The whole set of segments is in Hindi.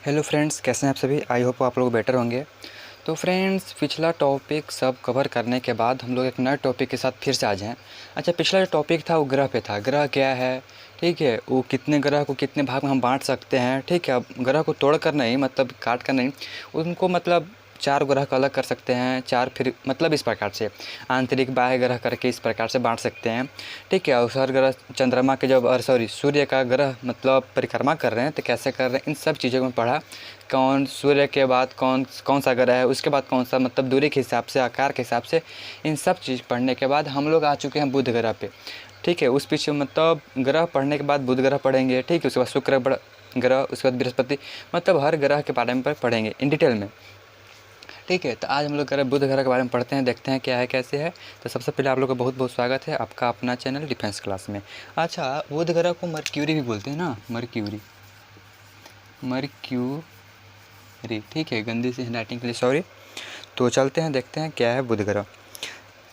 हेलो फ्रेंड्स, कैसे हैं आप सभी। आई होप आप लोग बेटर होंगे। तो फ्रेंड्स, पिछला टॉपिक सब कवर करने के बाद हम लोग एक नए टॉपिक के साथ फिर से आ जाएँ। अच्छा, पिछला जो टॉपिक था वो ग्रह पे था। ग्रह क्या है, ठीक है, वो कितने ग्रह को कितने भाग में हम बांट सकते हैं, ठीक है। अब ग्रह को तोड़ कर नहीं, मतलब काट कर नहीं, उनको मतलब 4 ग्रह को अलग कर सकते हैं। 4 फिर मतलब इस प्रकार से आंतरिक बाह्य ग्रह करके इस प्रकार से बांट सकते हैं, ठीक है। और हर ग्रह चंद्रमा के जब सॉरी सूर्य का ग्रह मतलब परिक्रमा कर रहे हैं तो कैसे कर रहे हैं, इन सब चीज़ों को पढ़ा। कौन सूर्य के बाद कौन कौन सा ग्रह है, उसके बाद कौन सा, मतलब दूरी के हिसाब से, आकार के हिसाब से, इन सब चीज़ पढ़ने के बाद हम लोग आ चुके हैं बुध ग्रह पे, ठीक है। उस पीछे मतलब ग्रह पढ़ने के बाद बुध ग्रह पढ़ेंगे, ठीक है। उसके बाद शुक्र ग्रह, उसके बाद बृहस्पति, मतलब हर ग्रह के बारे में पढ़ेंगे इन डिटेल में, ठीक है। तो आज हम लोग ग्रह बुध ग्रह के बारे में पढ़ते हैं, देखते हैं क्या है कैसे है। तो सबसे पहले आप लोग का बहुत बहुत स्वागत है आपका अपना चैनल डिफेंस क्लास में। अच्छा, बुध ग्रह को मर्क्यूरी भी बोलते हैं ना, मर्क्यूरी, ठीक है। गंदी सी हैंडराइटिंग के लिए सॉरी। तो चलते हैं, देखते हैं क्या है बुध ग्रह।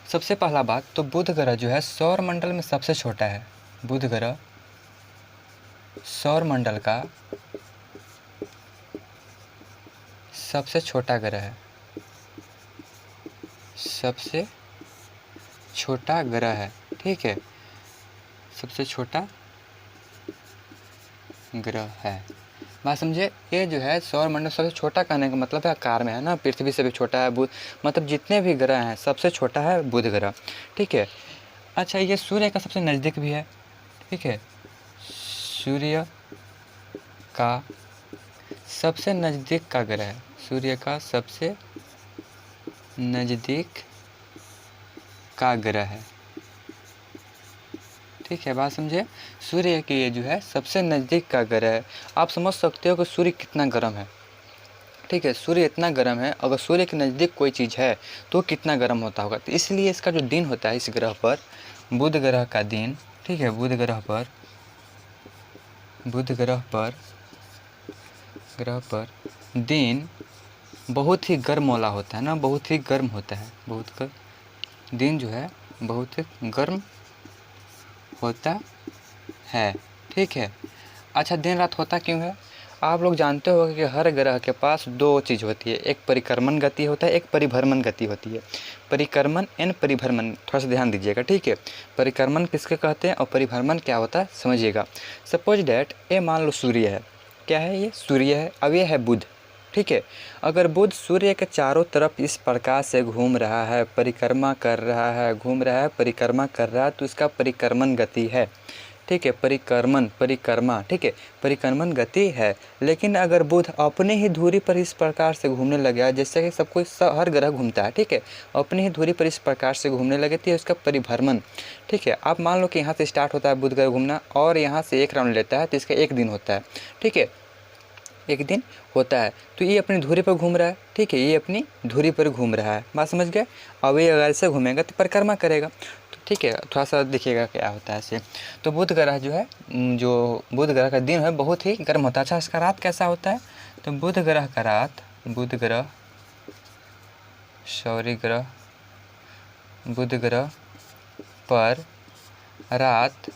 सबसे पहला बात तो बुध ग्रह जो है सौर मंडल में सबसे छोटा है। बुध ग्रह सौर मंडल का सबसे छोटा ग्रह है, सबसे छोटा ग्रह है, ठीक है। सबसे छोटा ग्रह है, बात समझे। ये जो है सौर मंडल सबसे छोटा कहने का मतलब है आकार में, है ना। पृथ्वी से भी छोटा है बुध, मतलब जितने भी ग्रह हैं सबसे छोटा है बुध ग्रह, ठीक है। अच्छा, ये सूर्य का सबसे नज़दीक भी है, ठीक है। सूर्य का सबसे नज़दीक का ग्रह है, सूर्य का सबसे नज़दीक का ग्रह है, ठीक है। बात समझे। सूर्य के ये जो है सबसे नज़दीक का ग्रह है। आप समझ सकते हो कि सूर्य कितना गर्म है, ठीक है। सूर्य इतना गर्म है, अगर सूर्य के नज़दीक कोई चीज़ है तो कितना गर्म होता होगा। तो इसलिए इसका जो दिन होता है इस ग्रह पर, बुध ग्रह का दिन, ठीक है, बुध ग्रह पर दिन बहुत ही गर्म वाला होता है ना, बहुत ही गर्म होता है, दिन जो है बहुत ही गर्म होता है, ठीक है। अच्छा, दिन रात होता क्यों है। आप लोग जानते हो कि हर ग्रह के पास 2 चीज़ होती है, एक परिक्रमण गति होता है, एक परिभ्रमण गति होती है। परिक्रमण एंड परिभ्रमण, थोड़ा सा ध्यान दीजिएगा, ठीक है। परिक्रमण किसके कहते हैं और परिभ्रमण क्या होता है समझिएगा। सपोज डैट ये मान लो सूर्य है, क्या है ये, सूर्य है। अब ये है बुध, ठीक है। अगर बुध सूर्य के चारों तरफ इस प्रकार से घूम रहा है, परिक्रमा कर रहा है, घूम रहा है, परिक्रमा कर रहा है, तो इसका परिक्रमण गति है, ठीक है। परिक्रमा, ठीक है, परिक्रमण गति है। लेकिन अगर बुध अपने ही धुरी पर इस प्रकार से घूमने लगा, जैसे कि सब कोई हर ग्रह घूमता है, ठीक है, अपनी ही धुरी पर इस प्रकार से घूमने लगे तो इसका परिभ्रमण, ठीक है। आप मान लो कि यहाँ से स्टार्ट होता है बुध ग्रह घूमना और यहाँ से एक राउंड लेता है तो इसका एक दिन होता है, ठीक है, एक दिन होता है। तो ये अपनी धुरी पर घूम रहा है, ठीक है, ये अपनी धुरी पर घूम रहा है, बात समझ गए। अब ये अगर ऐसे घूमेगा तो परिक्रमा करेगा, तो ठीक है, थोड़ा सा देखिएगा क्या होता है ऐसे। तो बुध ग्रह जो है, जो बुध ग्रह का दिन है बहुत ही गर्म होता है। अच्छा, इसका रात कैसा होता है। तो बुध ग्रह का रात, बुध ग्रह पर रात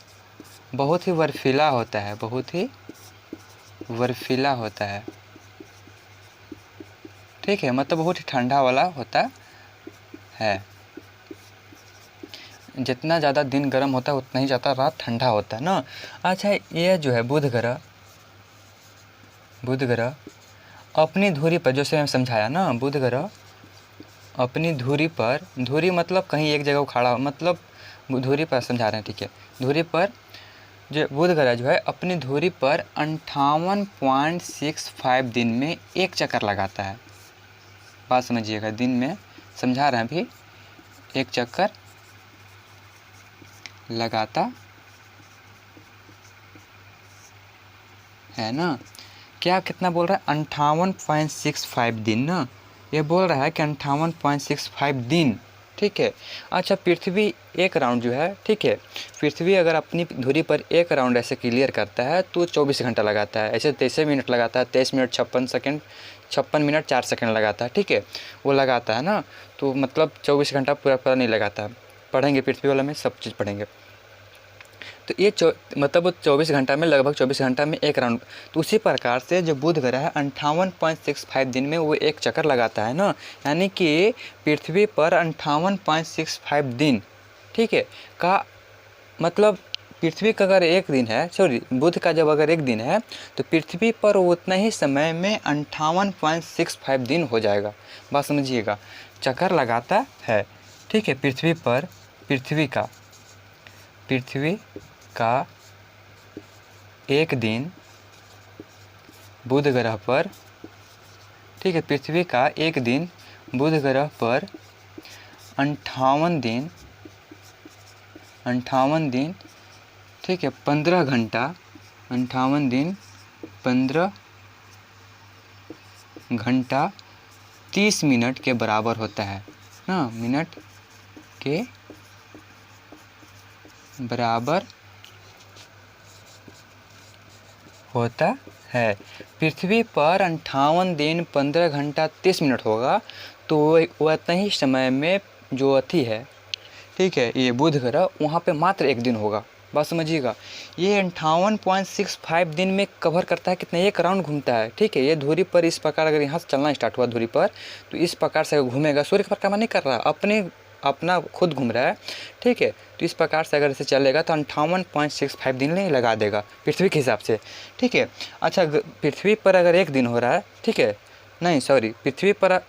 बहुत ही बर्फीला होता है, बहुत ही बर्फीला होता है, ठीक है, मतलब बहुत ही ठंडा वाला होता है। जितना ज़्यादा दिन गर्म होता है उतना ही ज़्यादा रात ठंडा होता है ना। अच्छा, ये जो है बुध ग्रह अपनी धुरी पर, जैसे मैं समझाया ना, बुध ग्रह अपनी धुरी पर, धुरी मतलब कहीं एक जगह खड़ा हो, मतलब धुरी पर समझा रहे हैं, ठीक है। धुरी पर जो बुध ग्रह जो है अपनी धुरी पर 58.65 दिन में एक चक्कर लगाता है, बात समझिएगा। दिन में समझा रहे हैं अभी, एक चक्कर लगाता है ना। क्या कितना बोल रहा है, 58.65 दिन ना, ये बोल रहा है कि 58.65 दिन, ठीक है। अच्छा, पृथ्वी एक राउंड जो है, ठीक है, पृथ्वी अगर अपनी धुरी पर एक राउंड ऐसे क्लियर करता है तो 24 घंटा लगाता है। ऐसे 23 मिनट लगाता है, 23 मिनट 56 सेकेंड, 56 मिनट 4 सेकेंड लगाता है, ठीक है, वो लगाता है ना। तो मतलब 24 घंटा पूरा पूरा नहीं लगाता है। पढ़ेंगे पृथ्वी वाला में सब चीज़ पढ़ेंगे। तो ये मतलब वो 24 घंटा में, लगभग 24 घंटा में एक राउंड। तो उसी प्रकार से जो बुध ग्रह है 58.65 दिन में वो एक चक्कर लगाता है ना, यानी कि पृथ्वी पर 58.65 दिन, ठीक है, का मतलब पृथ्वी का अगर एक दिन है, सॉरी बुध का जब अगर एक दिन है तो पृथ्वी पर उतना ही समय में 58.65 दिन हो जाएगा। बात समझिएगा, चक्कर लगाता है, ठीक है, पृथ्वी पर, पृथ्वी का एक दिन बुध ग्रह पर, ठीक है, पृथ्वी का एक दिन बुध ग्रह पर 58 दिन, ठीक है, 15 घंटा, 58 दिन 15 घंटा 30 मिनट के बराबर होता है ना, मिनट के बराबर होता है। पृथ्वी पर 58 दिन 15 घंटा 30 मिनट होगा तो वो उतना ही समय में जो अति है, ठीक है, ये बुध ग्रह वहाँ पे मात्र एक दिन होगा। बात समझिएगा, ये 58.65 दिन में कवर करता है कितना, एक राउंड घूमता है, ठीक है। ये धुरी पर इस प्रकार अगर यहाँ से चलना स्टार्ट हुआ धुरी पर तो इस प्रकार से घूमेगा, सूर्य का परिक्रमा नहीं कर रहा, अपना खुद घूम रहा है, ठीक है। तो इस प्रकार से अगर इसे चलेगा तो 58.65 दिन नहीं लगा देगा पृथ्वी के हिसाब से, ठीक है। अच्छा, पृथ्वी पर अगर एक दिन हो रहा है, ठीक है, नहीं सॉरी, पृथ्वी पर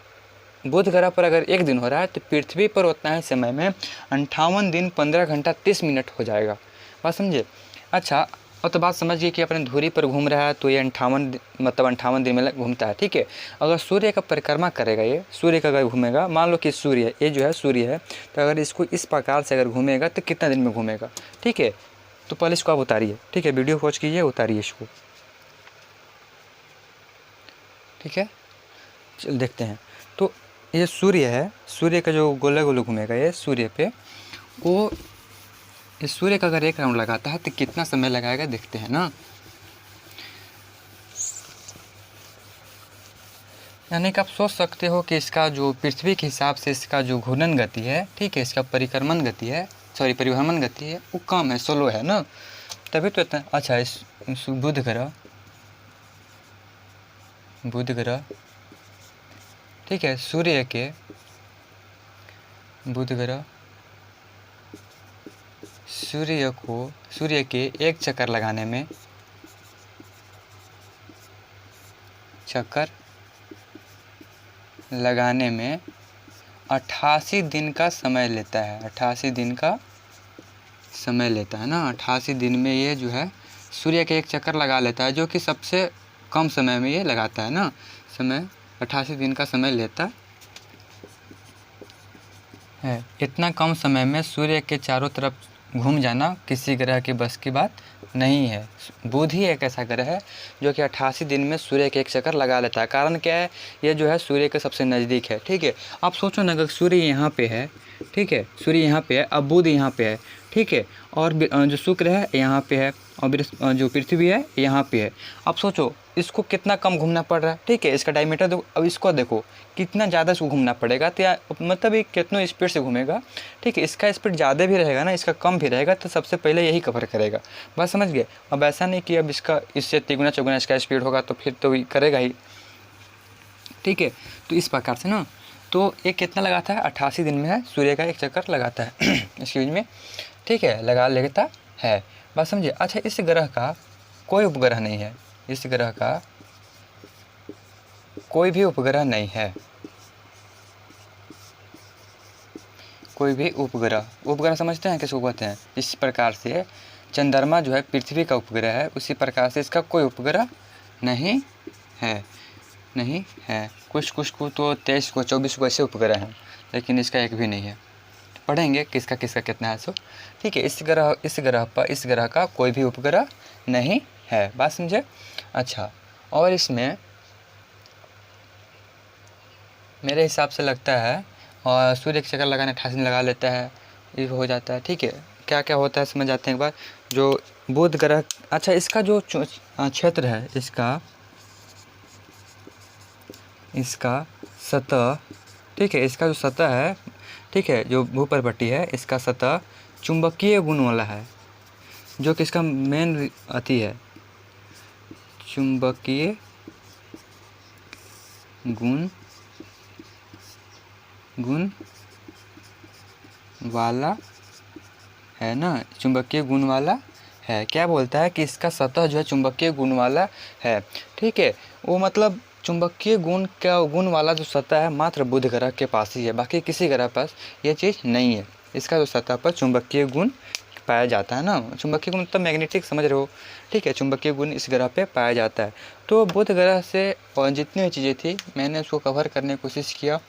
बुध ग्रह पर अगर एक दिन हो रहा है तो पृथ्वी पर उतना ही समय में 58 दिन 15 घंटा 30 मिनट हो जाएगा। बात समझे। अच्छा, और तो बात समझिए कि अपने धुरी पर घूम रहा है तो ये 58 दिन में घूमता है, ठीक है। अगर सूर्य का परिक्रमा करेगा, ये सूर्य का अगर घूमेगा, मान लो कि सूर्य है, ये जो है सूर्य है, तो अगर इसको इस प्रकार से अगर घूमेगा तो कितना दिन में घूमेगा, ठीक है। तो पहले इसको आप उतारिए, ठीक है, वीडियो पॉज कीजिए, उतारिए इसको, ठीक है। चल देखते हैं। तो ये सूर्य है, सूर्य का जो गोले गोले घूमेगा ये सूर्य पे, वो इस सूर्य का अगर एक राउंड लगाता है तो कितना समय लगाएगा देखते हैं ना। यानी कि आप सोच सकते हो कि इसका जो पृथ्वी के हिसाब से इसका जो घूर्णन गति है, ठीक है, इसका परिक्रमण गति है, सॉरी परिभ्रमण गति है, वो कम है, स्लो है ना, तभी तो इतना। अच्छा, इस बुध ग्रह, ठीक है, सूर्य के एक चक्कर लगाने में 88 दिन का समय लेता है, 88 दिन का समय लेता है ना। 88 दिन में ये जो है सूर्य के एक चक्कर लगा लेता है, जो कि सबसे कम समय में ये लगाता है ना, समय 88 दिन का समय लेता है। इतना कम समय में सूर्य के चारों तरफ घूम जाना किसी ग्रह की बस की बात नहीं है। बुध ही एक ऐसा ग्रह है जो कि 88 दिन में सूर्य के एक चक्कर लगा लेता है। कारण क्या है, ये जो है सूर्य के सबसे नज़दीक है, ठीक है। आप सोचो ना, अगर सूर्य यहाँ पे है, ठीक है, सूर्य यहाँ पे है, अब बुध यहाँ पे है, ठीक है, और जो शुक्र है यहाँ पे है, और जो पृथ्वी है यहाँ पे है। अब सोचो इसको कितना कम घूमना पड़ रहा है, ठीक है, इसका डायमीटर देखो, अब इसको देखो कितना ज़्यादा इसको घूमना पड़ेगा, तो मतलब ये कितनों स्पीड से घूमेगा, ठीक है। इसका स्पीड ज़्यादा भी रहेगा ना, इसका कम भी रहेगा, तो सबसे पहले यही कवर करेगा। बात समझ गए। अब ऐसा नहीं कि अब इसका इससे तिगुना चौगुना इसका स्पीड होगा तो फिर तो करेगा ही, ठीक है। तो इस प्रकार से ना, तो ये कितना लगाता है, 88 दिन में है सूर्य का एक चक्कर लगाता है एक्सक्यूज में, ठीक है, लगा लेता है। बात समझिए। अच्छा, इस ग्रह का कोई उपग्रह नहीं है, इस ग्रह का कोई भी उपग्रह नहीं है, कोई भी उपग्रह समझते हैं किसको कहते हैं। इस प्रकार से चंद्रमा जो है पृथ्वी का उपग्रह है, उसी प्रकार से इसका कोई उपग्रह नहीं है, कुछ को तो 23 को 24 को ऐसे उपग्रह हैं, लेकिन इसका एक भी नहीं है। पढ़ेंगे किसका किसका कितना है सो, ठीक है। इस ग्रह का कोई भी उपग्रह नहीं है। बात समझे। अच्छा, और इसमें मेरे हिसाब से लगता है, और सूर्य के चक्कर लगाने 88 दिन लगा लेता है, ये हो जाता है, ठीक है। क्या क्या होता है समझ जाते हैं एक बार। जो बुध ग्रह, अच्छा, इसका जो क्षेत्र है, इसका सतह, ठीक है, इसका जो सतह है, ठीक है, जो भूपर्वती है, इसका सतह चुंबकीय गुण वाला है, जो कि इसका मेन अति है, चुंबकीय गुण वाला है ना, चुंबकीय गुण वाला है। क्या बोलता है कि इसका सतह जो है चुंबकीय गुण वाला है। ठीक है, वो मतलब चुंबकीय गुण वाला जो सतह है मात्र बुध ग्रह के पास ही है, बाकी किसी ग्रह पास ये चीज़ नहीं है। इसका जो सतह पर चुंबकीय गुण पाया जाता है ना, चुंबकीय गुण मतलब मैग्नेटिक, समझ रहे हो। ठीक है, चुंबकीय गुण इस ग्रह पे पाया जाता है। तो बुध ग्रह से और जितनी भी चीज़ें थी मैंने उसको कवर करने की कोशिश किया।